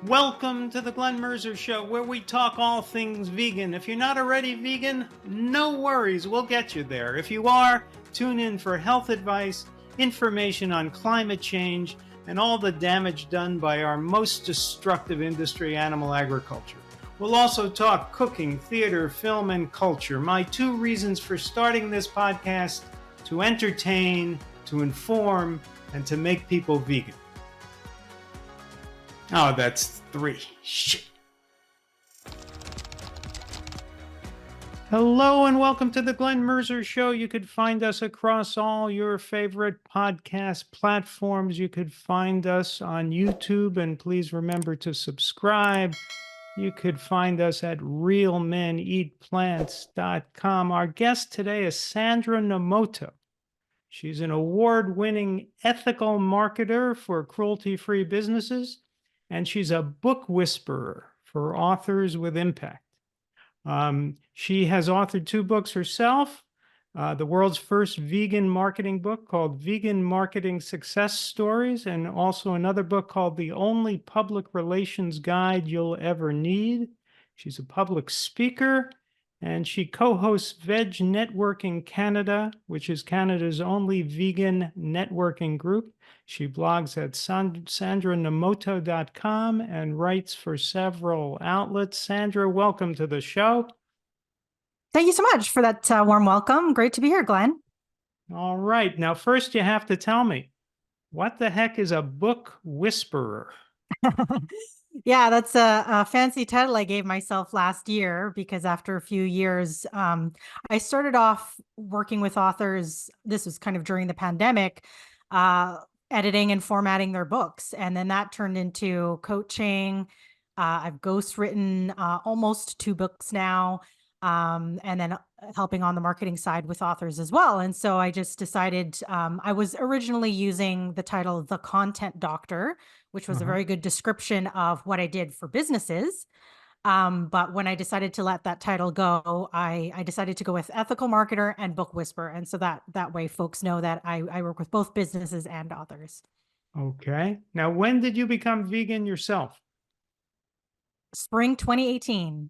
Welcome to the Glen Mercer Show, where we talk all things vegan. If you're not already vegan, no worries, we'll get you there. If you are, tune in for health advice, information on climate change, and all the damage done by our most destructive industry, animal agriculture. We'll also talk cooking, theater, film, and culture. My 2 reasons for starting this podcast: to entertain, to inform, and to make people vegan. Oh, that's 3. Shit. Hello and welcome to the Glen Mercer Show. You could find us across all your favorite podcast platforms. You could find us on YouTube, and please remember to subscribe. You could find us at realmeneatplants.com. Our guest today is Sandra Nomoto. She's an award-winning ethical marketer for cruelty-free businesses, and she's a book whisperer for authors with impact. She has authored 2 books herself, the world's first vegan marketing book called Vegan Marketing Success Stories, and also another book called The Only Public Relations Guide You'll Ever Need. She's a public speaker, and she co-hosts Veg Networking Canada, which is Canada's only vegan networking group. She blogs at sandranomoto.com and writes for several outlets. Sandra, welcome to the show. Thank you so much for that warm welcome. Great to be here, Glenn. All right. Now, first you have to tell me, what the heck is a book whisperer? Yeah, that's a fancy title I gave myself last year because after a few years, I started off working with authors. This was kind of during the pandemic, editing and formatting their books. And then that turned into coaching. I've ghostwritten almost 2 books now. And then helping on the marketing side with authors as well. And so I just decided, I was originally using the title The Content Doctor, which was a very good description of what I did for businesses. But when I decided to let that title go, I decided to go with ethical marketer and book whisperer. And so that way folks know that I work with both businesses and authors. Okay. Now, when did you become vegan yourself? Spring 2018.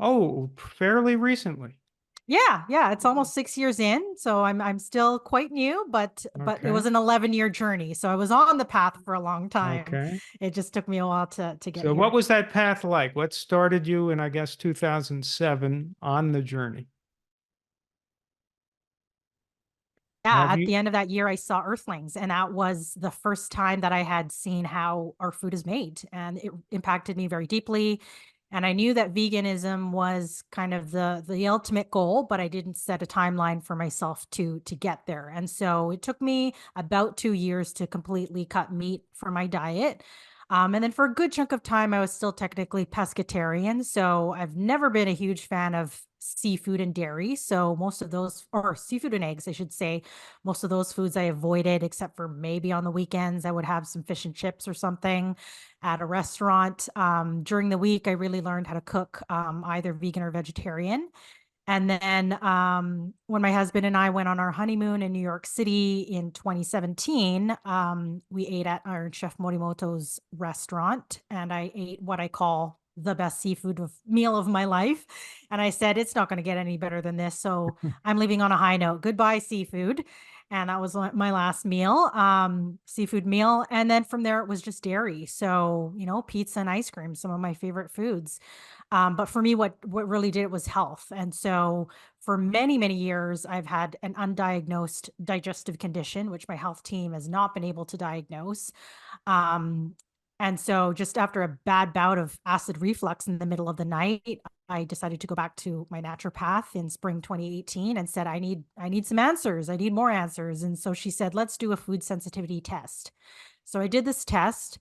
Oh, fairly recently. Yeah, it's almost 6 years in, so I'm still quite new, but it was an 11-year journey, so I was on the path for a long time. Okay. It just took me a while to get So here. what was that path like? What started you in, I guess, 2007 on the journey? Yeah, at the end of that year, I saw Earthlings, and that was the first time that I had seen how our food is made, and it impacted me very deeply. And I knew that veganism was kind of the ultimate goal, but I didn't set a timeline for myself to get there. And so it took me about 2 years to completely cut meat from my diet. And then for a good chunk of time, I was still technically pescatarian. So I've never been a huge fan of seafood and dairy. So most of those, or seafood and eggs, I should say, most of those foods I avoided, except for maybe on the weekends, I would have some fish and chips or something at a restaurant. During the week, I really learned how to cook either vegan or vegetarian. And then when my husband and I went on our honeymoon in New York City in 2017, we ate at Iron Chef Morimoto's restaurant, and I ate what I call the best seafood meal of my life. And I said, it's not going to get any better than this. So I'm leaving on a high note. Goodbye, seafood. And that was my last meal, seafood meal. And then from there, it was just dairy. So, pizza and ice cream, some of my favorite foods. But for me, what really did it was health. And so for many, many years, I've had an undiagnosed digestive condition, which my health team has not been able to diagnose. And so just after a bad bout of acid reflux in the middle of the night, I decided to go back to my naturopath in spring 2018 and said, I need some answers. I need more answers. And so she said, let's do a food sensitivity test. So I did this test,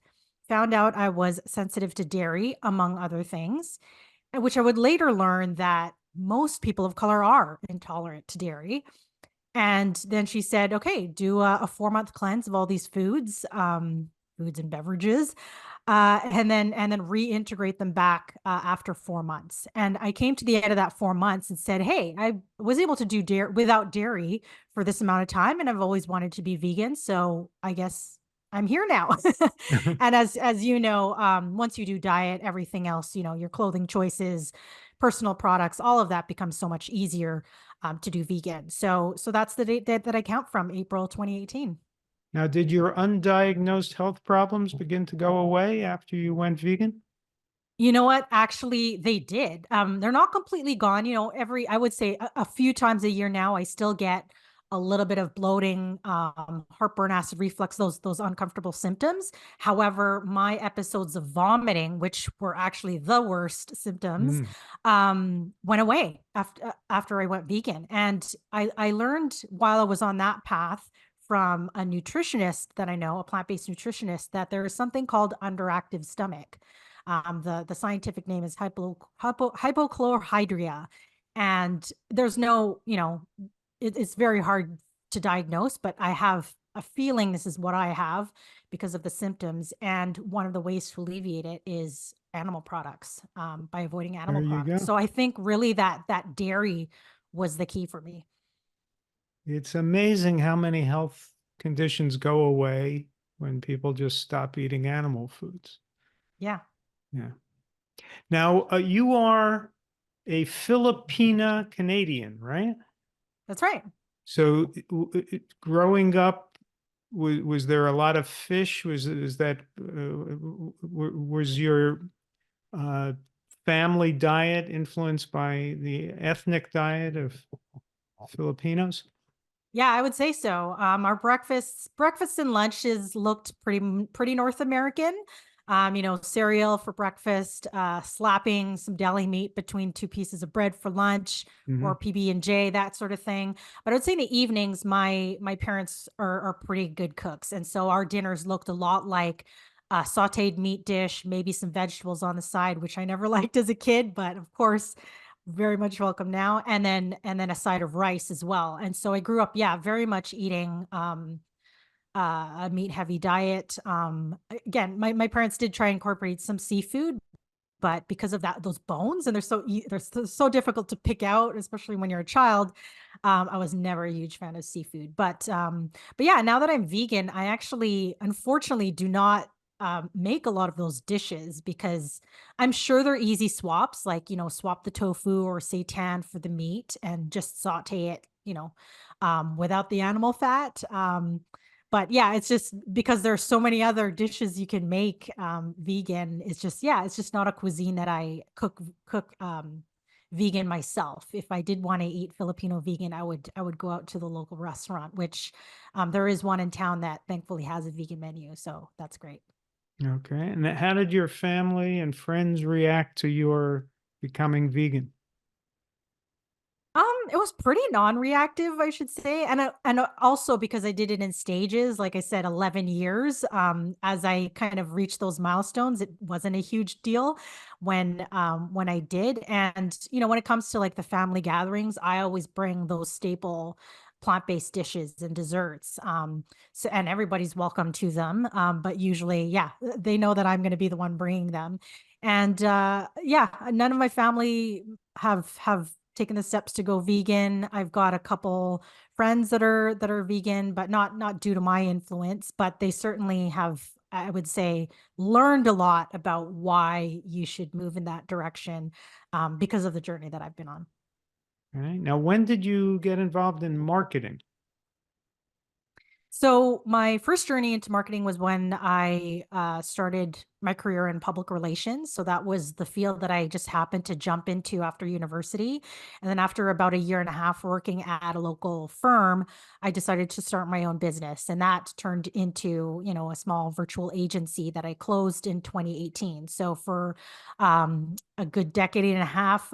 found out I was sensitive to dairy, among other things, which I would later learn that most people of color are intolerant to dairy. And then she said, okay, do a 4-month cleanse of all these foods and beverages, and then reintegrate them back after 4 months. And I came to the end of that 4 months and said, hey, I was able to do without dairy for this amount of time, and I've always wanted to be vegan. So I guess I'm here now. And as you know, once you do diet, everything else, your clothing choices, personal products, all of that becomes so much easier to do vegan. So that's the date that I count from, April 2018. Now, did your undiagnosed health problems begin to go away after you went vegan? You know what? Actually, they did. They're not completely gone. I would say a few times a year now, I still get a little bit of bloating, heartburn, acid reflux, those uncomfortable symptoms. However, my episodes of vomiting, which were actually the worst symptoms, Mm. went away after I went vegan. And I learned while I was on that path from a nutritionist that I know, a plant-based nutritionist, that there is something called underactive stomach. The scientific name is hypochlorhydria. And there's no, it's very hard to diagnose, but I have a feeling this is what I have because of the symptoms. And one of the ways to alleviate it is animal products, by avoiding There animal you products. go. So I think really that dairy was the key for me. It's amazing how many health conditions go away when people just stop eating animal foods. Yeah, Yeah. Now, you are a Filipina Canadian, right? that's right. So, growing up, was there a lot of fish? Is that was your uh, family diet influenced by the ethnic diet of Filipinos? Yeah, I would say so. Our breakfasts and lunches looked pretty North American. Cereal for breakfast, slapping some deli meat between two pieces of bread for lunch, or Hmm. PB&J, that sort of thing. But I would say in the evenings, my parents are pretty good cooks, and so our dinners looked a lot like a sautéed meat dish, maybe some vegetables on the side, which I never liked as a kid, but of course very much welcome now. And then a side of rice as well. And so I grew up, yeah, very much eating a meat heavy diet. Again, my parents did try and incorporate some seafood, but because of those bones, and they're so difficult to pick out, especially when you're a child. I was never a huge fan of seafood, but yeah, now that I'm vegan, I actually unfortunately do not make a lot of those dishes because I'm sure they're easy swaps, like swap the tofu or seitan for the meat and just saute it, without the animal fat. But yeah, it's just because there's so many other dishes you can make vegan. It's just not a cuisine that I cook vegan myself. If I did want to eat Filipino vegan, I would go out to the local restaurant, which there is one in town that thankfully has a vegan menu, so that's great. Okay. And how did your family and friends react to your becoming It was pretty non-reactive, I should say, and also because I did it in stages, like I said, 11 years. As I kind of reached those milestones, it wasn't a huge deal when I did. And when it comes to like the family gatherings, I always bring those staple plant-based dishes and desserts. And everybody's welcome to them. But usually, yeah, they know that I'm going to be the one bringing them. And yeah, none of my family have taken the steps to go vegan. I've got a couple friends that are vegan, but not due to my influence, but they certainly have, I would say, learned a lot about why you should move in that direction, because of the journey that I've been on. All right. Now, when did you get involved in marketing? So my first journey into marketing was when I started my career in public relations. So that was the field that I just happened to jump into after university. And then after about a year and a half working at a local firm, I decided to start my own business. And that turned into, a small virtual agency that I closed in 2018. So for a good decade and a half,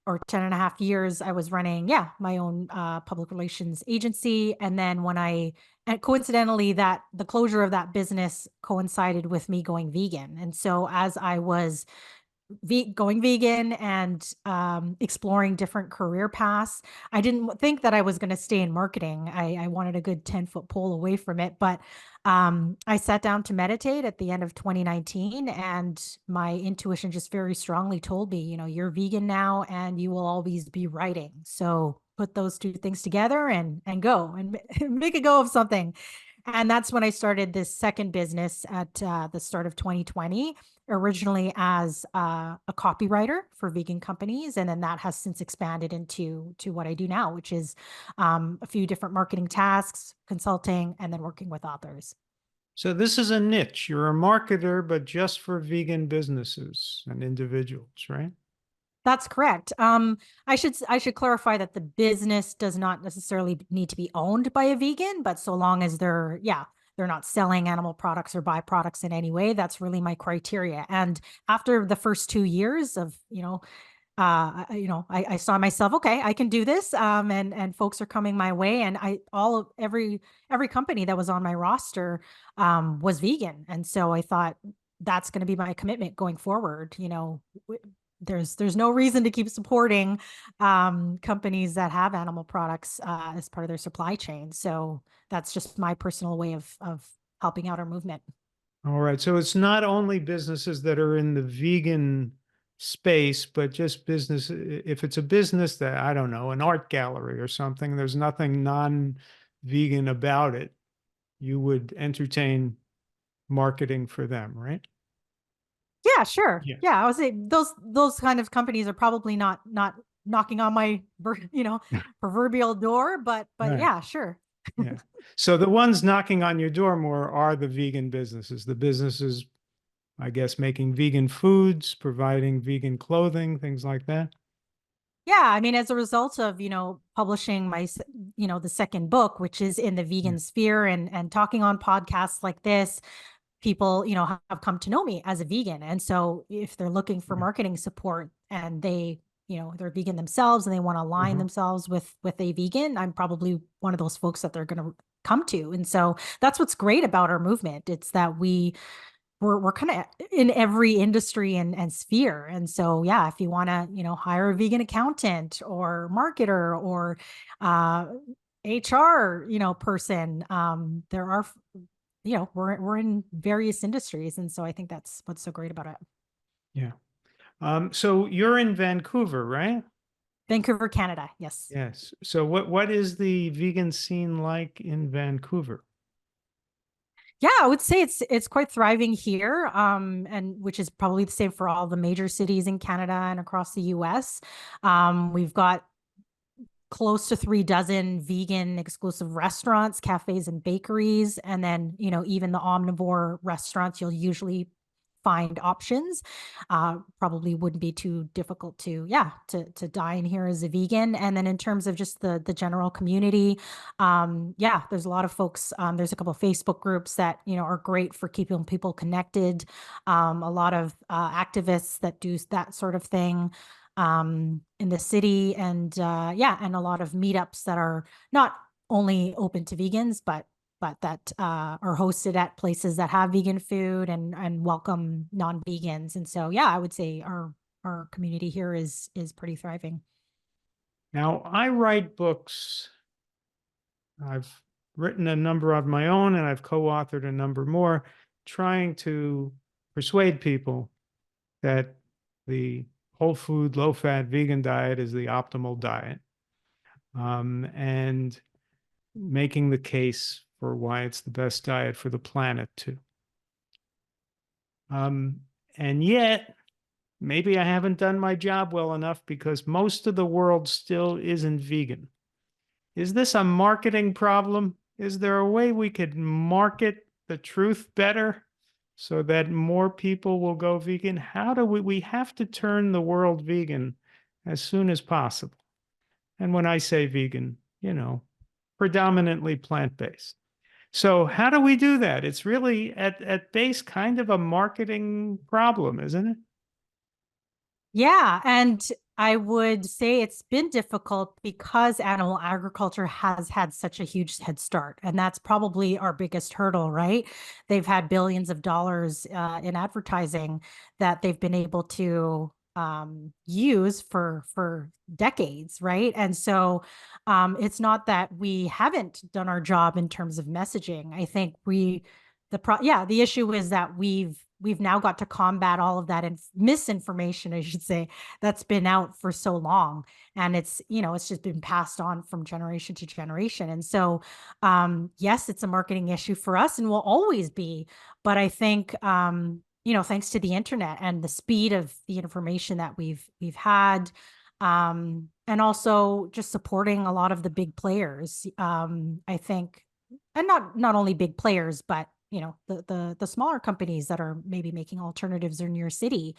or 10 and a half years, I was running, yeah, my own public relations agency. And then and coincidentally, that the closure of that business coincided with me going vegan. And so as I was going vegan and exploring different career paths. I didn't think that I was going to stay in marketing. I wanted a good 10-foot pole away from it. But I sat down to meditate at the end of 2019, and my intuition just very strongly told me, you're vegan now and you will always be writing. So put those two things together and go and make a go of something. And that's when I started this second business at the start of 2020, originally as a copywriter for vegan companies. And then that has since expanded into what I do now, which is a few different marketing tasks, consulting, and then working with authors. So this is a niche. You're a marketer, but just for vegan businesses and individuals, right? That's correct. I should clarify that the business does not necessarily need to be owned by a vegan, but so long as they're not selling animal products or byproducts in any way, that's really my criteria. And after the first 2 years of, I saw myself, okay, I can do this. And folks are coming my way. And every company that was on my roster, was vegan. And so I thought that's going to be my commitment going forward. There's no reason to keep supporting companies that have animal products as part of their supply chain. So that's just my personal way of helping out our movement. All right. So it's not only businesses that are in the vegan space, but just business. If it's a business that, I don't know, an art gallery or something, there's nothing non-vegan about it, you would entertain marketing for them, right? Yeah, sure. Yeah. Yeah, I would say those kind of companies are probably not knocking on my proverbial door, but Right. yeah, sure. Yeah. So the ones knocking on your door more are the vegan businesses, the businesses, I guess, making vegan foods, providing vegan clothing, things like that. Yeah, I mean, as a result of, publishing the second book, which is in the Yeah. vegan sphere and talking on podcasts like this, people, have come to know me as a vegan. And so if they're looking for Yeah. marketing support and they're vegan themselves and they want to align Uh-huh. themselves with a vegan, I'm probably one of those folks that they're going to come to. And so that's what's great about our movement. It's that we're kind of in every industry and sphere. And so, yeah, if you want to, hire a vegan accountant or marketer or HR, person, there are, we're in various industries. And so I think that's what's so great about it. Yeah. So you're in Vancouver, right? Vancouver, Canada. Yes. Yes. So what is the vegan scene like in Vancouver? Yeah, I would say it's quite thriving here, and which is probably the same for all the major cities in Canada and across the US. We've got close to 3 dozen vegan exclusive restaurants, cafes, and bakeries. And then, even the omnivore restaurants, you'll usually find options. Probably wouldn't be too difficult to dine here as a vegan. And then in terms of just the general community, there's a lot of folks. There's a couple of Facebook groups that, are great for keeping people connected. A lot of activists that do that sort of thing in the city, and and a lot of meetups that are not only open to vegans, but that are hosted at places that have vegan food and welcome non-vegans. And so, yeah, I would say our community here is pretty thriving. Now, I write books. I've written a number of my own and I've co-authored a number more, trying to persuade people that the whole food, low fat vegan diet is the optimal diet, and making the case for why it's the best diet for the planet, too. And yet, maybe I haven't done my job well enough because most of the world still isn't vegan. Is this a marketing problem? Is there a way we could market the truth better so that more people will go vegan? How do we have to turn the world vegan as soon as possible? And when I say vegan, predominantly plant-based. So how do we do that? It's really at base kind of a marketing problem, isn't it? Yeah, and I would say it's been difficult because animal agriculture has had such a huge head start. And that's probably our biggest hurdle, right? They've had billions of dollars in advertising that they've been able to use for decades, right? And so it's not that we haven't done our job in terms of messaging. I think the issue is that we've we've now got to combat all of that and misinformation, I should say, that's been out for so long. And it's, it's just been passed on from generation to generation. And so, yes, it's a marketing issue for us and will always be. But I think, thanks to the internet and the speed of the information that we've had, and also just supporting a lot of the big players, I think, and not only big players, but the smaller companies that are maybe making alternatives in your city.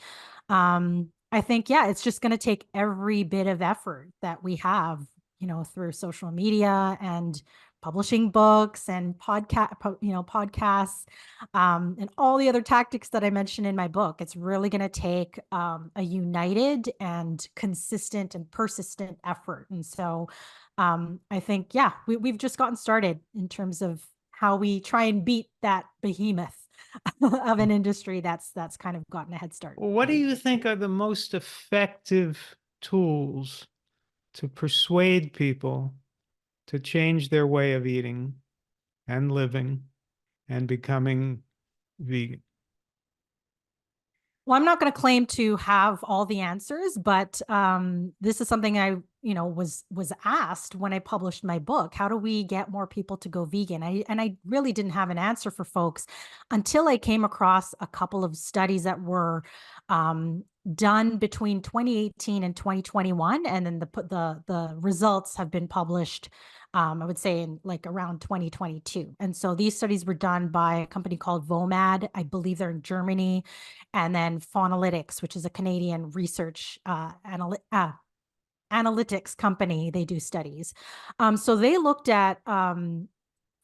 I think, yeah, it's just going to take every bit of effort that we have, through social media and publishing books and podcasts, and all the other tactics that I mentioned in my book. It's really going to take a united and consistent and persistent effort. And so I think, yeah, we've just gotten started in terms of how we try and beat that behemoth of an industry that's kind of gotten a head start. Well, what do you think are the most effective tools to persuade people to change their way of eating and living and becoming vegan? Well, I'm not going to claim to have all the answers, but this is something I, was asked when I published my book. How do we get more people to go vegan? I really didn't have an answer for folks until I came across a couple of studies that were done between 2018 and 2021, and then the results have been published, I would say, in like around 2022. And so these studies were done by a company called VOMAD. I believe they're in Germany, and then Faunalytics, which is a Canadian research analytics company. They do studies. So they looked at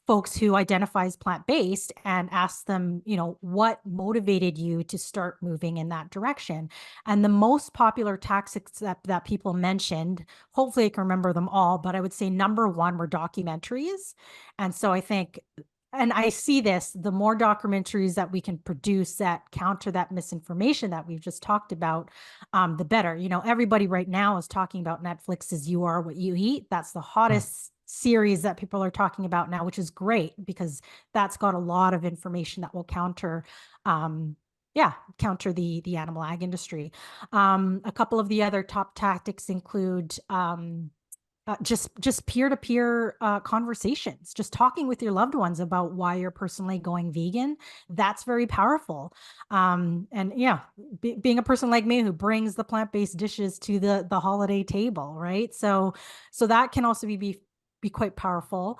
folks who identify as plant-based and asked them, what motivated you to start moving in that direction? And the most popular tactics that people mentioned, hopefully I can remember them all, but I would say number one were documentaries. And so I think, and I see this, the more documentaries that we can produce that counter that misinformation that we've just talked about, the better. Everybody right now is talking about Netflix's You Are What You Eat. That's the hottest series that people are talking about now, which is great because that's got a lot of information that will counter the animal ag industry. A couple of the other top tactics include just peer-to-peer conversations, just talking with your loved ones about why you're personally going vegan. That's very powerful. And yeah, being a person like me who brings the plant-based dishes to the holiday table, right? So that can also be quite powerful.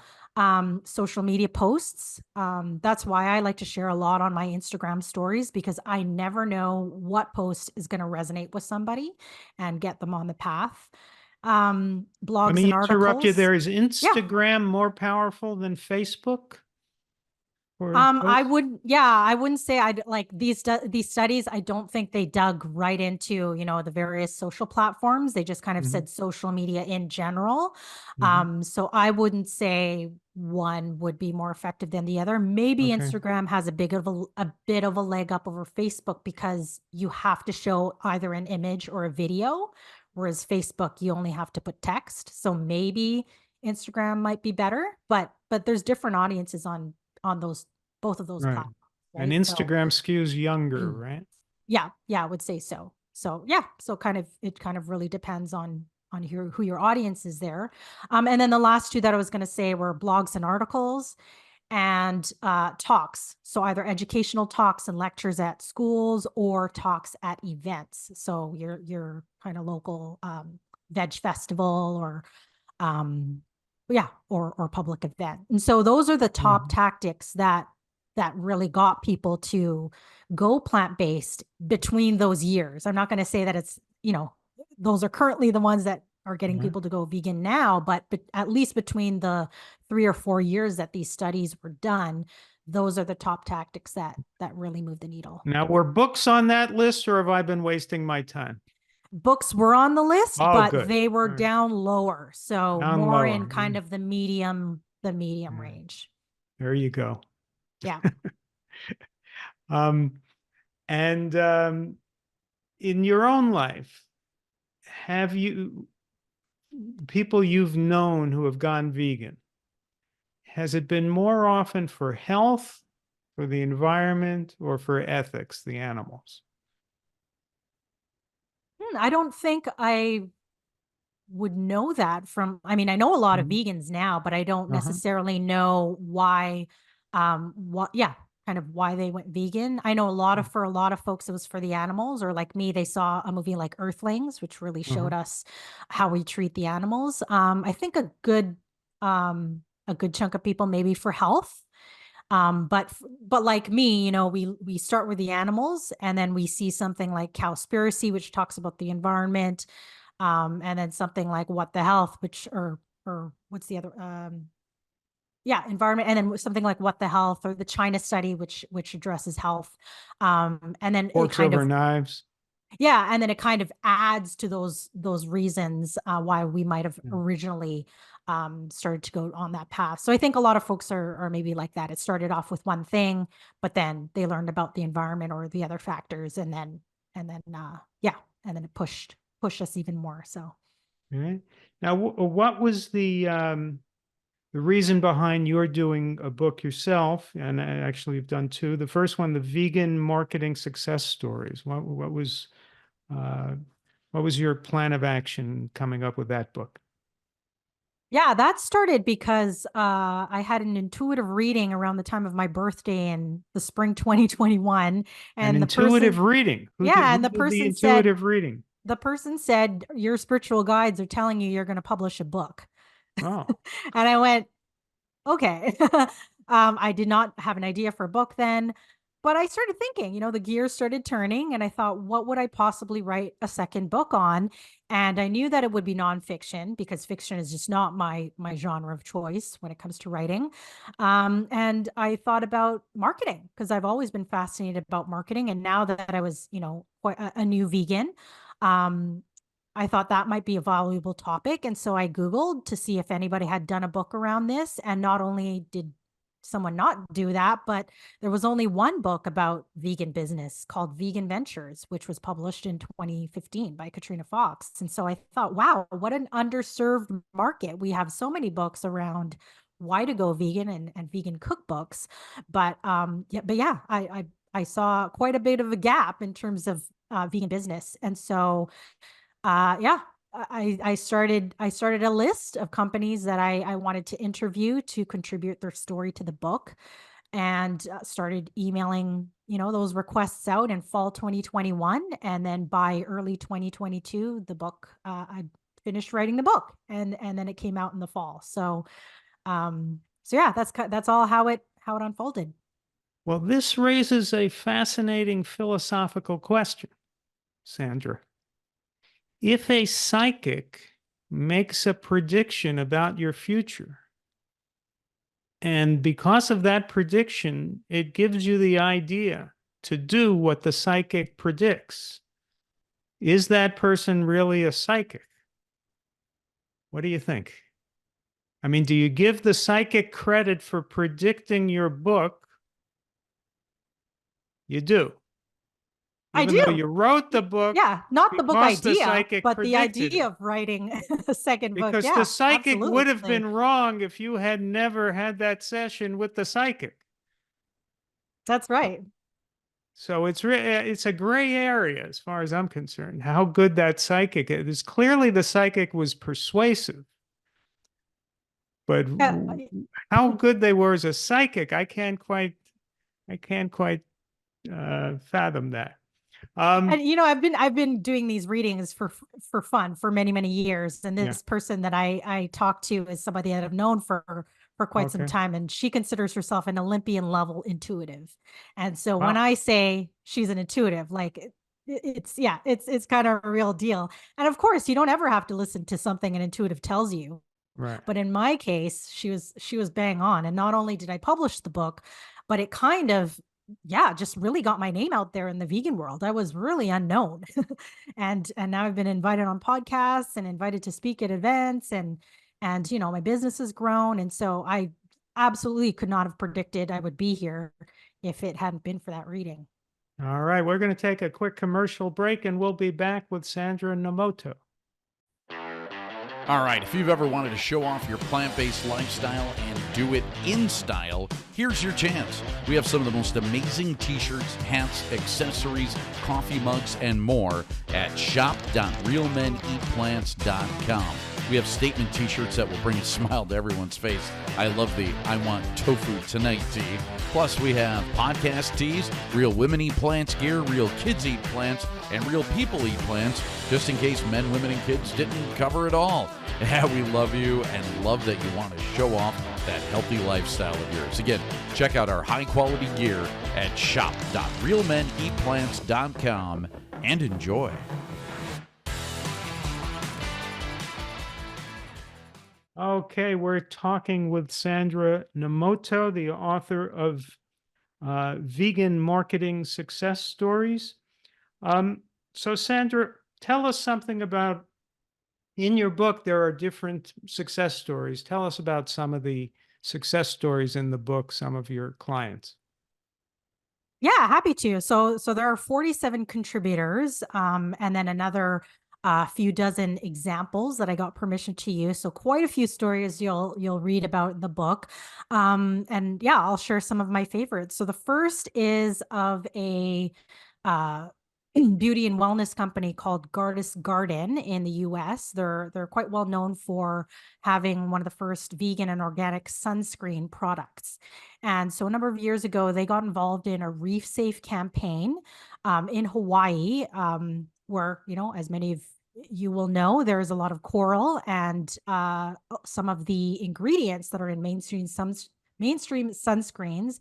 Social media posts. That's why I like to share a lot on my Instagram stories, because I never know what post is going to resonate with somebody and get them on the path. Let Blogs me and interrupt you. articles. There is Yeah. Instagram more powerful than Facebook for I posts? wouldn't say I'd like these studies. I don't think they dug right into, the various social platforms. They just kind of Mm-hmm. said social media in general. Mm-hmm. So I wouldn't say one would be more effective than the other. Maybe Okay. Instagram has a bit of a leg up over Facebook because you have to show either an image or a video, whereas Facebook, you only have to put text. So maybe Instagram might be better, but there's different audiences on both of those Right. platforms, And right? So Instagram skews younger, right? yeah, I would say so. So yeah, so it kind of really depends on who your audience is there. And then the last two that I was going to say were blogs and articles and talks. So either educational talks and lectures at schools or talks at events. So your kind of local veg festival or or public event. And so those are the top Mm-hmm. tactics that really got people to go plant-based between those years. I'm not going to say that it's, those are currently the ones that are getting Yeah. people to go vegan now, but at least between the 3 or 4 years that these studies were done, those are the top tactics that really move the needle. Now, were books on that list, or have I been wasting my time? Books were on the list, Oh, but good. they were All right. down lower. So Down more lower. in kind of the medium Yeah. range. There you go. Yeah. Um, and in your own life, have you people you've known who have gone vegan? Has it been more often for health for the environment, or for ethics, the animals? I don't think I would know that from, I mean, I know a lot of Mhm. vegans now, but I don't Uh-huh. necessarily know why, yeah, kind of why they went vegan. I know for a lot of folks, it was for the animals, or like me, they saw a movie like Earthlings, which really Uh-huh. showed us how we treat the animals. I think a good chunk of people maybe for health. But like me, we start with the animals, and then we see something like Cowspiracy, which talks about the environment, and then something like What the Health, which or what's the other yeah, environment, and then something like What the Health, or the China Study, which addresses health. And then it Forks kind over of knives. yeah, and then it kind of adds to those reasons why we might have Yeah. originally started to go on that path. So I think a lot of folks are maybe like that. It started off with one thing, but then they learned about the environment or the other factors, and then yeah, and then it pushed us even more. So Okay. Now, what was the reason behind your doing a book yourself? And actually, you've done two. The first one, the vegan marketing success stories. Uh, what was your plan of action coming up with that book? yeah, that started because I had an intuitive reading around the time of my birthday in the spring 2021, An and the intuitive person reading. yeah, Who and the did the person said intuitive reading? your spiritual guides are telling you you're going to publish a book. Oh, And I went, okay. I did not have an idea for a book then, but I started thinking, the gears started turning, and I thought, what would I possibly write a second book on? And I knew that it would be nonfiction, because fiction is just not my genre of choice when it comes to writing. And I thought about marketing, because I've always been fascinated about marketing. And now that I was, quite a new vegan, um, I thought that might be a valuable topic. And so I Googled to see if anybody had done a book around this. And not only did someone not do that, but there was only one book about vegan business called Vegan Ventures, which was published in 2015 by Katrina Fox. And so I thought, wow, what an underserved market. We have so many books around why to go vegan, and vegan cookbooks. But I saw quite a bit of a gap in terms of vegan business. And so yeah, I started a list of companies that I wanted to interview to contribute their story to the book, and started emailing, those requests out in fall 2021. And then by early 2022, I finished writing the book, and then it came out in the fall. So yeah, that's all how it unfolded. well, this raises a fascinating philosophical question, Sandra. If a psychic makes a prediction about your future, and because of that prediction, it gives you the idea to do what the psychic predicts, is that person really a psychic? What do you think? I mean, do you give the psychic credit for predicting your book? You do, I even though do. you wrote the book Yeah, not the book because the idea, psychic but the predicted idea it. of writing a second book. Because the Yeah, psychic would have absolutely. been wrong if you had never had that session with the psychic. That's right. So it's a gray area as far as I'm concerned. How good that psychic is. Clearly, the psychic was persuasive, but Uh, how good they were as a psychic, I can't quite fathom that. and Um, I've been doing these readings for fun for many years, and yeah. this person that I talked to is somebody that I've known for quite some Okay. time, and she considers herself an Olympian level intuitive. And so when Wow. I say she's an intuitive, like it's yeah, it's kind of a real deal. And of course, you don't ever have to listen to something an intuitive tells you. Right. But in my case, she was bang on. And not only did I publish the book, but it kind of, yeah, just really got my name out there in the vegan world. I was really unknown. And now I've been invited on podcasts and invited to speak at events, and my business has grown. And so I absolutely could not have predicted I would be here if it hadn't been for that reading. All right. We're going to take a quick commercial break, and we'll be back with Sandra Nomoto. All right, if you've ever wanted to show off your plant-based lifestyle and do it in style, here's your chance. We have some of the most amazing t-shirts, hats, accessories, coffee mugs, and more at shop.realmeneatplants.com. We have statement t-shirts that will bring a smile to everyone's face. I love the I Want Tofu Tonight tee. Plus, we have podcast tees, Real Women Eat Plants gear, Real Kids Eat Plants, and Real People Eat Plants, just in case men, women, and kids didn't cover it all. Yeah, we love you and love that you want to show off that healthy lifestyle of yours. Again, check out our high-quality gear at shop.realmeneatplants.com and enjoy. Okay, we're talking with Sandra Nomoto, the author of Vegan Marketing Success Stories. So Sandra, tell us something about, in your book, there are different success stories. Tell us about some of the success stories in the book, some of your clients. Yeah, happy to. So there are 47 contributors, and then another few dozen examples that I got permission to use. So quite a few stories you'll read about in the book. And yeah, I'll share some of my favorites. So the first is of a beauty and wellness company called Goddess Garden in the US. They're quite well known for having one of the first vegan and organic sunscreen products. And so a number of years ago, they got involved in a reef safe campaign in Hawaii, where, as many of you will know, there is a lot of coral, and some of the ingredients that are in mainstream sunscreens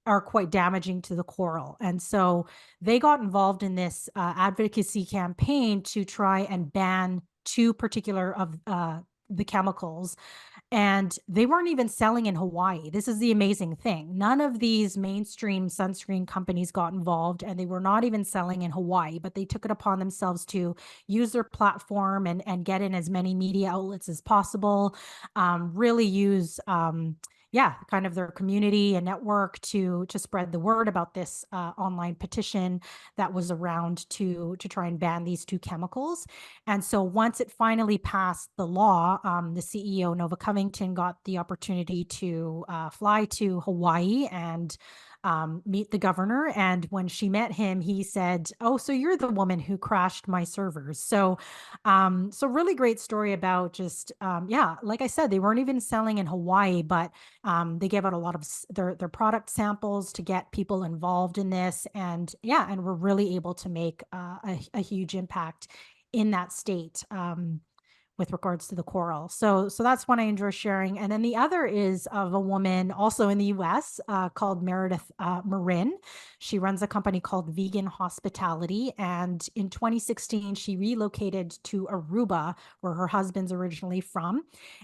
are quite damaging to the coral. And so they got involved in this advocacy campaign to try and ban two particular of the chemicals. And they weren't even selling in Hawaii. This is the amazing thing. None of these mainstream sunscreen companies got involved, and they were not even selling in Hawaii, but they took it upon themselves to use their platform and get in as many media outlets as possible, really use kind of their community and network to spread the word about this online petition that was around to try and ban these two chemicals. And so once it finally passed the law, the CEO, Nova Covington, got the opportunity to fly to Hawaii and meet the governor. And when she met him, he said, "Oh, so you're the woman who crashed my servers." So really great story about just, like I said, they weren't even selling in Hawaii, but they gave out a lot of their product samples to get people involved in this. And we're really able to make a huge impact in that state. With regards to the coral. So that's one I enjoy sharing. And then the other is of a woman also in the US called Meredith Marin. She runs a company called Vegan Hospitality. And in 2016, she relocated to Aruba, where her husband's originally from.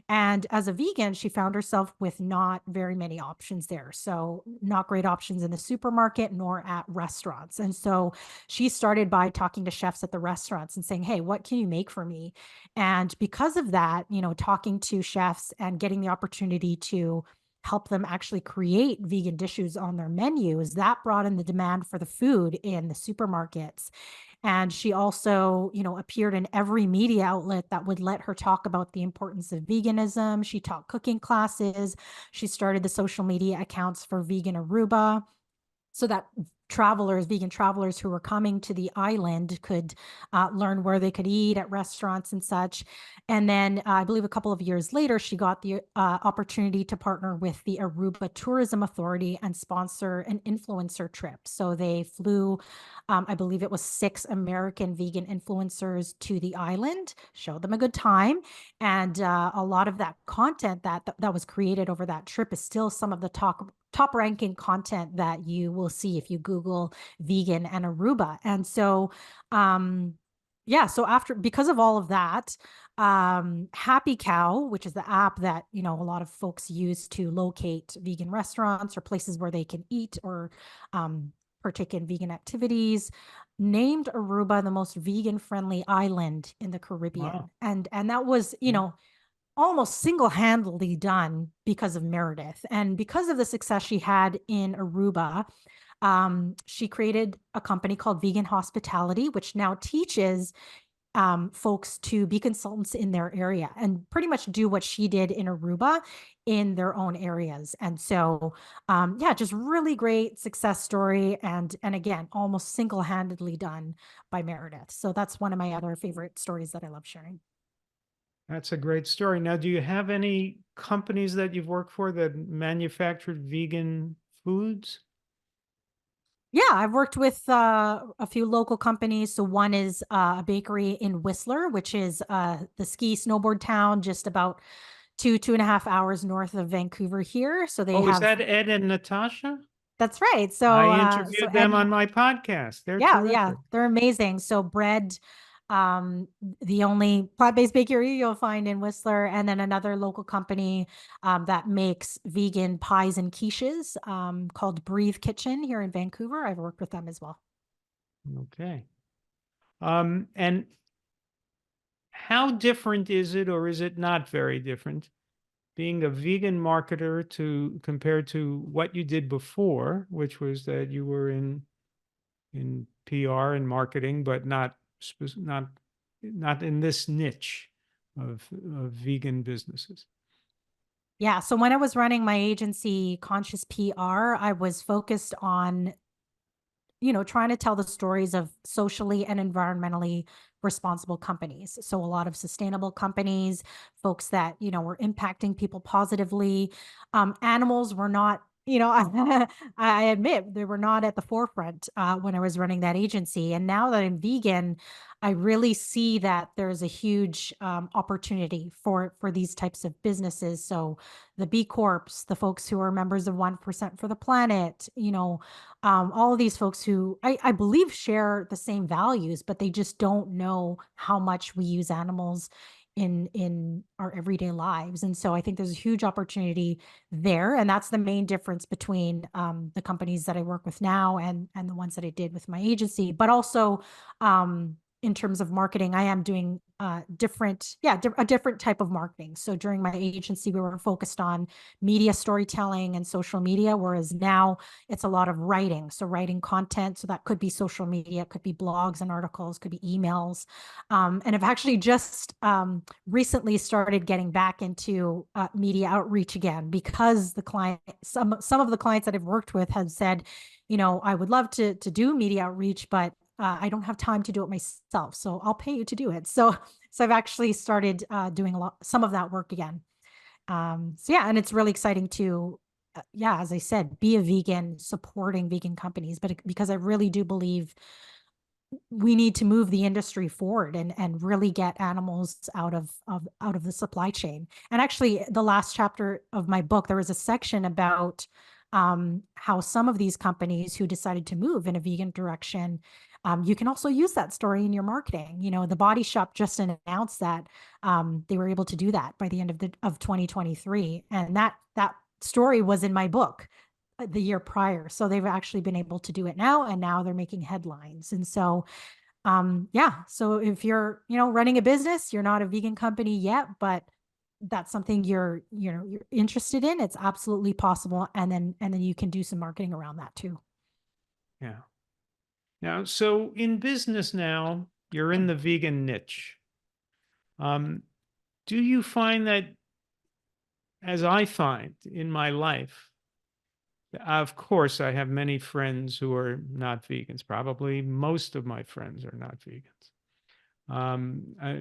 And as a vegan, she found herself with not very many options there. So not great options in the supermarket nor at restaurants. And so she started by talking to chefs at the restaurants and saying, "Hey, what can you make for me?" And because of that, talking to chefs and getting the opportunity to help them actually create vegan dishes on their menus, that brought in the demand for the food in the supermarkets. And she also, appeared in every media outlet that would let her talk about the importance of veganism. She taught cooking classes. She started the social media accounts for Vegan Aruba, so that vegan travelers who were coming to the island could learn where they could eat at restaurants and such. And then I believe a couple of years later, she got the opportunity to partner with the Aruba Tourism Authority and sponsor an influencer trip. So they flew, I believe it was 6 American vegan influencers to the island, showed them a good time. And a lot of that content that was created over that trip is still some of the top ranking content that you will see if you Google vegan and Aruba. And so, because of all of that, Happy Cow, which is the app that, a lot of folks use to locate vegan restaurants or places where they can eat or partake in vegan activities, named Aruba the most vegan friendly island in the Caribbean. Wow. And that was, almost single-handedly done because of Meredith. And because of the success she had in Aruba, she created a company called Vegan Hospitality, which now teaches folks to be consultants in their area and pretty much do what she did in Aruba in their own areas. And so, yeah, just really great success story. And again, almost single-handedly done by Meredith. So that's one of my other favorite stories that I love sharing. That's a great story. Now, do you have any companies that you've worked for that manufactured vegan foods? Yeah, I've worked with a few local companies. So one is a bakery in Whistler, which is the ski snowboard town, just about 2.5 hours north of Vancouver here. So they Oh, is have, that Ed and Natasha? that's right. I So interviewed Ed, them on my podcast. They're yeah, terrific. they're amazing. So bread, the only plant-based bakery you'll find in Whistler, and then another local company that makes vegan pies and quiches called Breathe Kitchen here in Vancouver. I've worked with them as well. Okay. And how different is it, or is it not very different, being a vegan marketer to compared to what you did before, which was that you were in PR and marketing, but not in this niche of vegan businesses? Yeah. So when I was running my agency, Conscious PR, I was focused on, trying to tell the stories of socially and environmentally responsible companies. So a lot of sustainable companies, folks that, were impacting people positively. Animals were not, I admit they were not at the forefront when I was running that agency. And now that I'm vegan, I really see that there's a huge opportunity for these types of businesses. So the B Corps, the folks who are members of 1% for the planet, all of these folks who I believe share the same values, but they just don't know how much we use animals in our everyday lives. And so I think there's a huge opportunity there. And that's the main difference between the companies that I work with now and the ones that I did with my agency. But also in terms of marketing, I am doing a different type of marketing. So during my agency, we were focused on media storytelling and social media, whereas now it's a lot of writing. So writing content. So that could be social media, it could be blogs and articles, could be emails. And I've actually just recently started getting back into media outreach again, because some of the clients that I've worked with have said, I would love to do media outreach, but I don't have time to do it myself. So I'll pay you to do it. So I've actually started doing some of that work again. So yeah, and it's really exciting to, yeah, as I said, be a vegan, supporting vegan companies, but because I really do believe we need to move the industry forward and really get animals out of the supply chain. And actually, the last chapter of my book, there was a section about how some of these companies who decided to move in a vegan direction, you can also use that story in your marketing. The Body Shop just announced that they were able to do that by the end of 2023, and that story was in my book the year prior. So they've actually been able to do it now, and now they're making headlines. And so, yeah. So if you're, running a business, you're not a vegan company yet, but that's something you're interested in, it's absolutely possible. And then you can do some marketing around that too. Yeah. Now, so in business now, you're in the vegan niche. Do you find that, as I find in my life, of course, I have many friends who are not vegans. Probably most of my friends are not vegans.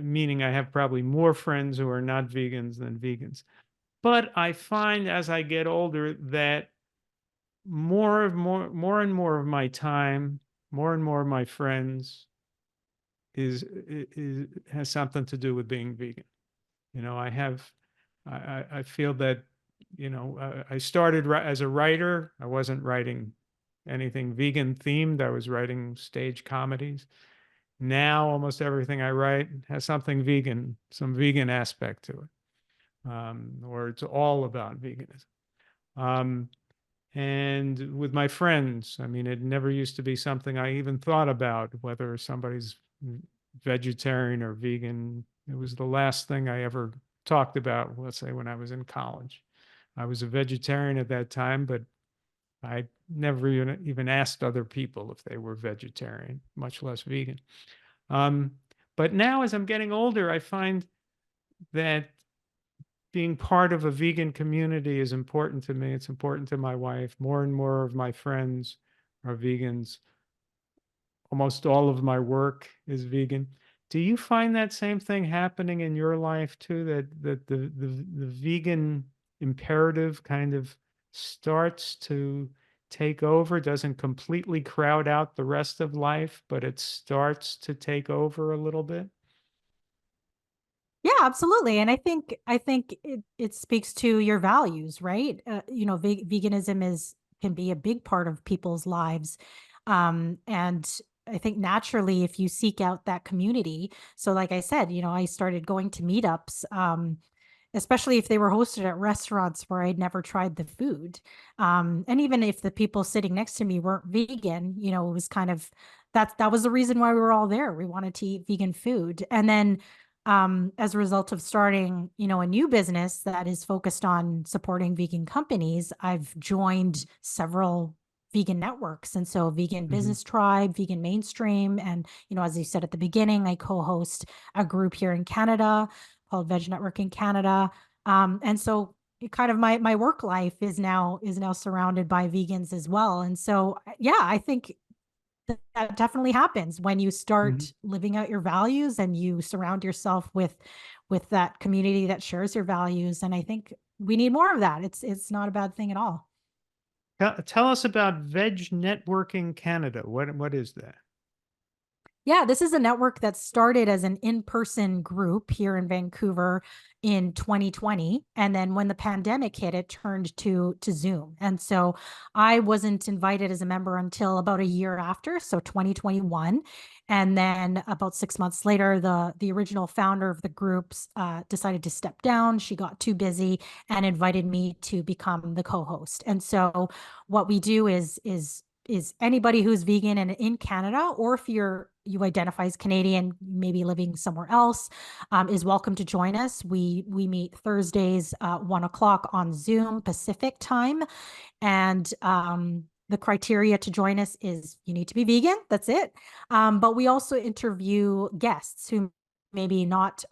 Meaning I have probably more friends who are not vegans than vegans. But I find as I get older that more and more of my time, more and more of my friends has something to do with being vegan. I feel that, I started as a writer. I wasn't writing anything vegan themed. I was writing stage comedies. Now almost everything I write has something vegan, some vegan aspect to it, or it's all about veganism. And with my friends, I mean, it never used to be something I even thought about, whether somebody's vegetarian or vegan. It was the last thing I ever talked about, let's say, when I was in college. I was a vegetarian at that time, but I never even asked other people if they were vegetarian, much less vegan. But now as I'm getting older, I find that being part of a vegan community is important to me. It's important to my wife. More and more of my friends are vegans. Almost all of my work is vegan. Do you find that same thing happening in your life too? That the vegan imperative kind of starts to take over, doesn't completely crowd out the rest of life, but it starts to take over a little bit? Yeah, absolutely. And I think it speaks to your values, right? Veganism is can be a big part of people's lives. And I think naturally, if you seek out that community, so like I said, I started going to meetups, especially if they were hosted at restaurants where I'd never tried the food. And even if the people sitting next to me weren't vegan, it was kind of that was the reason why we were all there. We wanted to eat vegan food. And then as a result of starting, a new business that is focused on supporting vegan companies, I've joined several vegan networks. And so Vegan Mhm. Business Tribe, Vegan Mainstream, and, as you said at the beginning, I co-host a group here in Canada called Veg Network in Canada. And so kind of my work life is now surrounded by vegans as well. And so yeah, I think that definitely happens when you Mhm. start living out your values and you surround yourself with that community that shares your values. And I think we need more of that. It's not a bad thing at all. Tell us about Veg Networking Canada. What is that? Yeah, this is a network that started as an in-person group here in Vancouver in 2020, and then when the pandemic hit, it turned to Zoom. And so I wasn't invited as a member until about a year after, so 2021. And then about 6 months later, the original founder of the groups decided to step down. She got too busy and invited me to become the co-host. And so what we do is anybody who's vegan and in Canada, or if you identify as Canadian, maybe living somewhere else, is welcome to join us. We meet Thursdays 1 o'clock on Zoom Pacific time, and the criteria to join us is you need to be vegan. That's it. But we also interview guests who maybe not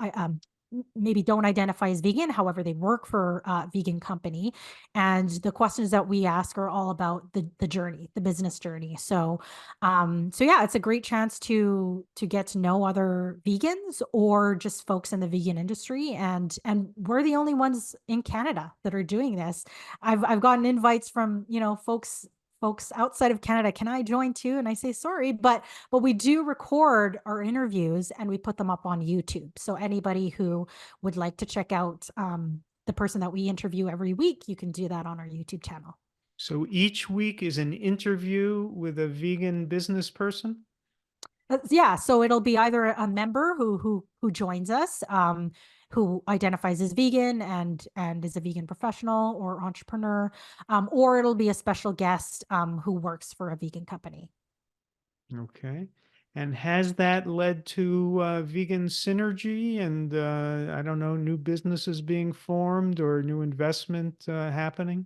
maybe don't identify as vegan, however they work for a vegan company, and the questions that we ask are all about the journey, the business journey. So yeah, it's a great chance to get to know other vegans or just folks in the vegan industry, and we're the only ones in Canada that are doing this. I've gotten invites from, folks outside of Canada. Can I join too? And I say sorry, but we do record our interviews and we put them up on YouTube. So anybody who would like to check out the person that we interview every week, you can do that on our YouTube channel. So each week is an interview with a vegan business person? Yeah, so it'll be either a member who joins us, who identifies as vegan and is a vegan professional or entrepreneur, or it'll be a special guest who works for a vegan company. Okay. And has that led to vegan synergy and, I don't know, new businesses being formed or new investment happening?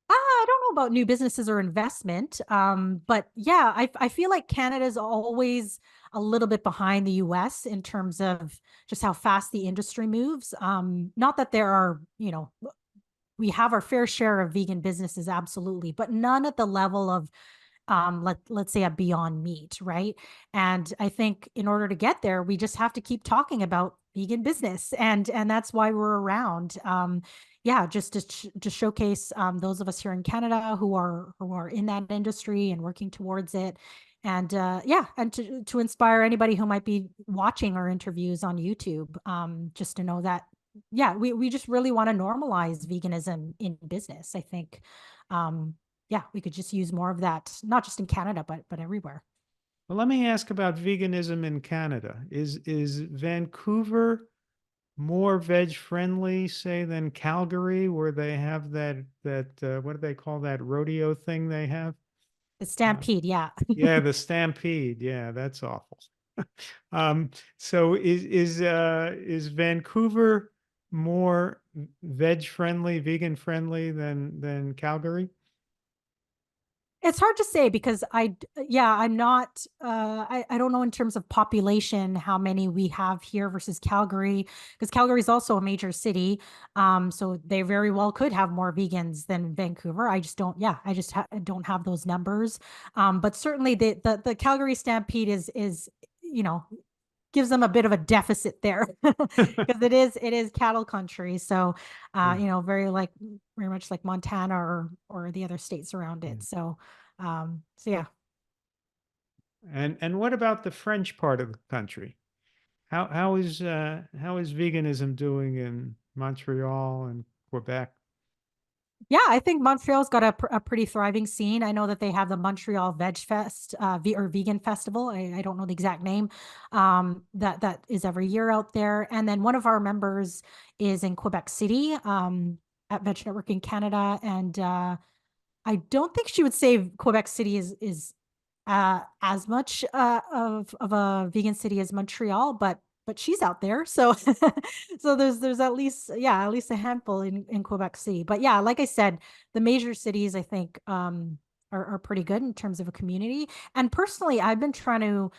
I don't know about new businesses or investment, but yeah, I feel like Canada's always a little bit behind the US in terms of just how fast the industry moves. Not that there are, we have our fair share of vegan businesses, absolutely, but none at the level of let's say a Beyond Meat, right? And I think in order to get there, we just have to keep talking about vegan business, and that's why we're around. Yeah, just to showcase those of us here in Canada who are in that industry and working towards it. And yeah, and to inspire anybody who might be watching our interviews on YouTube, just to know that yeah, we just really want to normalize veganism in business. I think yeah, we could just use more of that, not just in Canada, but everywhere. Well, let me ask about veganism in Canada. Is Vancouver more veg friendly, say, than Calgary, where they have that what do they call that rodeo thing they have? The Uh, Stampede, yeah. yeah, the stampede. Yeah, that's awful. So is Vancouver more veg friendly, vegan friendly than Calgary? It's hard to say because I'm not, I don't know in terms of population, how many we have here versus Calgary, because Calgary is also a major city. So they very well could have more vegans than Vancouver. I just don't, don't have those numbers. But certainly the Calgary Stampede is, you know, gives them a bit of a deficit there because it is cattle country. So, very much like Montana or the other states around it. So, yeah. And what about the French part of the country? How is veganism doing in Montreal and Quebec? Yeah, I think Montreal's got a pretty thriving scene. I know that they have the Montreal Veg Fest, or Vegan Festival. I don't know the exact name. That is every year out there. And then one of our members is in Quebec City, at Veg Network in Canada. And I don't think she would say Quebec City is as much of a vegan city as Montreal, but she's out there. So so there's at least a handful in Quebec City. But yeah, like I said, the major cities I think are pretty good in terms of a community. And personally, I've been trying to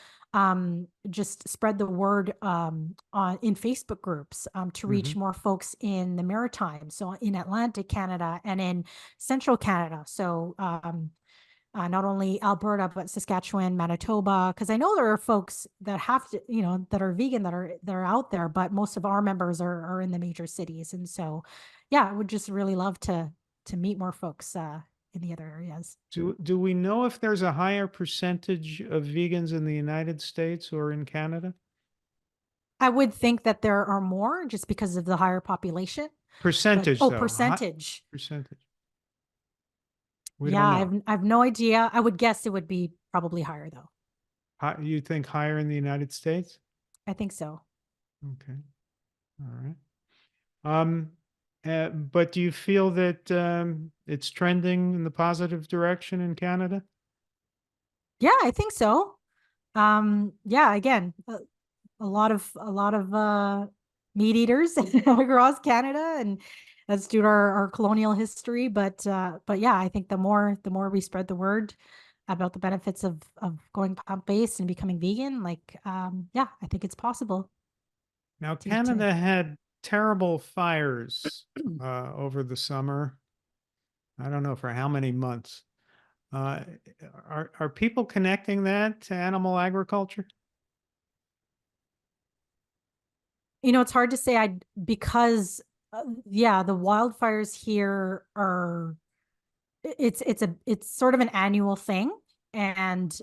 just spread the word in Facebook groups to reach Mhm. more folks in the Maritimes, so in Atlantic Canada and in Central Canada. So not only Alberta, but Saskatchewan, Manitoba, because I know there are folks that have to, that are vegan that are out there, but most of our members are in the major cities. And so, yeah, I would just really love to meet more folks in the other areas. Do we know if there's a higher percentage of vegans in the United States or in Canada? I would think that there are more just because of the higher population, but Percentage, though. percentage. Percentage. We Yeah, don't know. I've no idea. I would guess it would be probably higher though. You think higher in the United States? I think so. Okay. All right. But do you feel that it's trending in the positive direction in Canada? Yeah, I think so. Yeah, again, a lot of meat eaters across Canada, and that's due to our colonial history. But yeah, I think the more we spread the word about the benefits of going plant-based and becoming vegan, yeah, I think it's possible Now, to Canada had terrible fires over the summer. I don't know for how many months. Uh, are people connecting that to animal agriculture? it's hard to say. Because yeah, the wildfires here are it's sort of an annual thing. And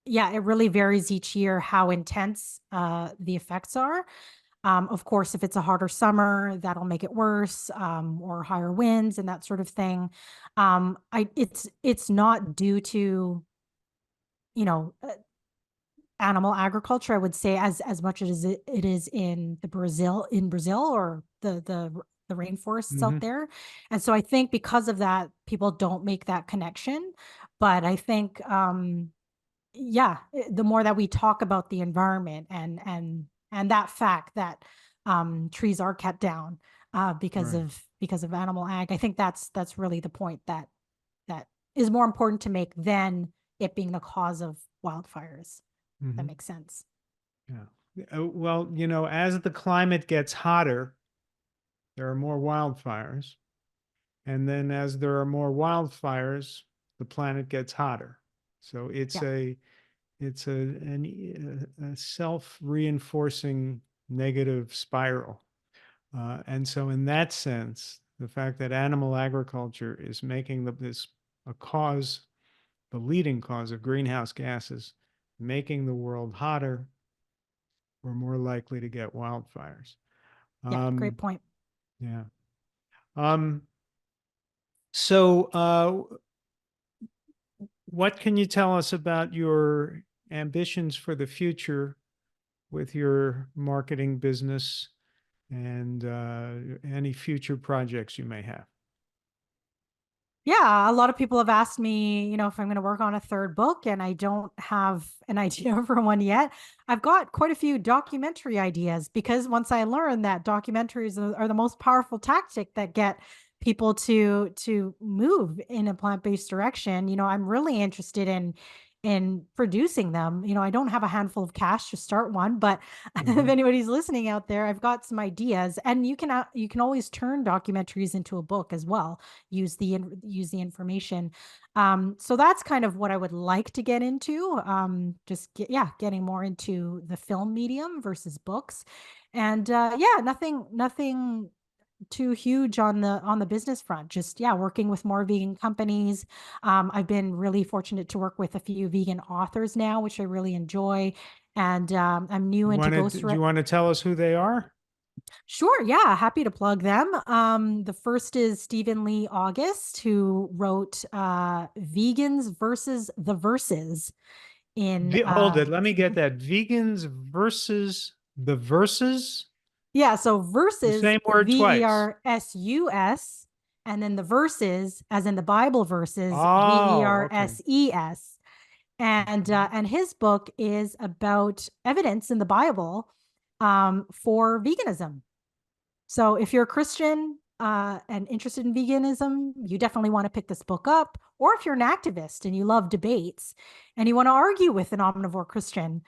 yeah, it really varies each year how intense the effects are. Of course, if it's a harder summer, that'll make it worse, or higher winds and that sort of thing. It's not due to, you know, uh, animal agriculture, I would say, as much as it is in Brazil, or the rainforests out Hmm. there. And so I think because of that, people don't make that connection. But I think yeah, the more that we talk about the environment and that fact that trees are cut down Right. because of animal ag, I think that's really the point that is more important to make than it being the cause of wildfires. That Hmm. makes sense. Yeah. Well, as the climate gets hotter, there are more wildfires. And then as there are more wildfires, the planet gets hotter. So it's Yeah, a self-reinforcing negative spiral. And so in that sense, the fact that animal agriculture is making this a cause, the leading cause of greenhouse gases, making the world hotter, we're more likely to get wildfires. yeah, great Um, point. yeah. Um, so what can you tell us about your ambitions for the future with your marketing business and any future projects you may have? Yeah, a lot of people have asked me, if I'm going to work on a third book, and I don't have an idea for one yet. I've got quite a few documentary ideas because once I learned that documentaries are the most powerful tactic that get people to move in a plant-based direction. I'm really interested in producing them. I don't have a handful of cash to start one, but if anybody's listening out there, I've got some ideas. And you can always turn documentaries into a book as well. Use the information. So that's kind of what I would like to get into. Getting more into the film medium versus books. And nothing too huge on the business front. Just working with more vegan companies. I've been really fortunate to work with a few vegan authors now, which I really enjoy. And I'm new into Do you want to tell us who they are? Sure. Yeah. Happy to plug them. The first is Stephen Lee August, who wrote Vegans versus the Verses. Hold it. Let me get that. Vegans versus the Verses. Yeah, so versus, the same word VERSUS, and then the verses, as in the Bible verses, VERSES. And his book is about evidence in the Bible for veganism. So if you're a Christian and interested in veganism, you definitely want to pick this book up. Or if you're an activist and you love debates and you want to argue with an omnivore Christian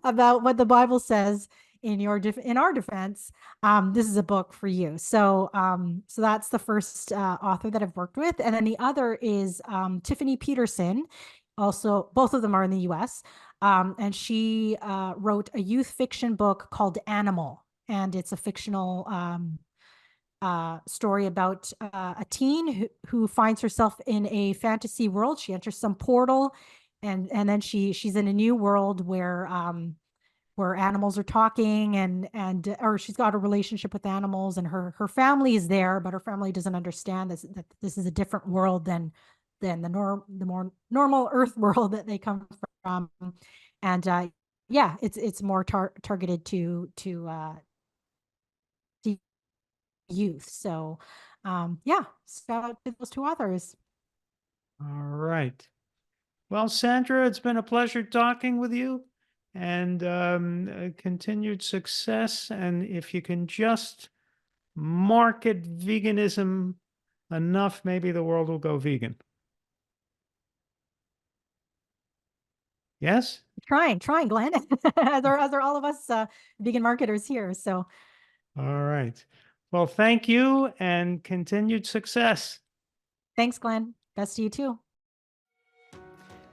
about what the Bible says in our defense, this is a book for you. So that's the first author that I've worked with. And then the other is Tiffany Peterson. Also, both of them are in the US. And she wrote a youth fiction book called Animal. And it's a fictional story about a teen who finds herself in a fantasy world. She enters some portal, and then she's in a new world where animals are talking, or she's got a relationship with animals, and her family is there, but her family doesn't understand that this is a different world than the more normal Earth world that they come from. And it's more targeted to youth. So shout out to those two authors. All right. Well, Sandra, it's been a pleasure talking with you, and continued success. And if you can just market veganism enough, maybe the world will go vegan. Yes? Trying, Glenn, as are all of us vegan marketers here. So. All right. Well, thank you and continued success. Thanks, Glenn. Best to you too.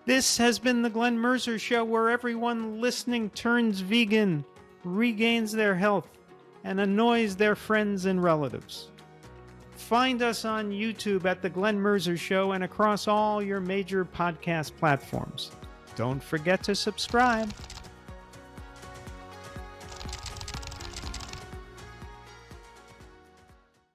This has been the Glen Mercer Show, where everyone listening turns vegan, regains their health, and annoys their friends and relatives. Find us on YouTube at the Glen Mercer Show and across all your major podcast platforms. Don't forget to subscribe.